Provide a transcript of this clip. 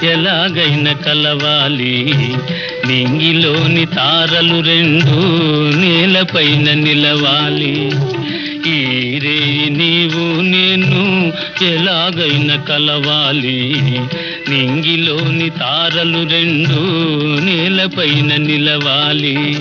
ఎలాగైనా కలవాలి. నింగిలోని తారలు రెండు నేలపైన నిలవాలి. ఈ రే నీవు నేను ఎలాగైనా కలవాలి. నింగిలోని తారలు రెండు నేలపైన నిలవాలి.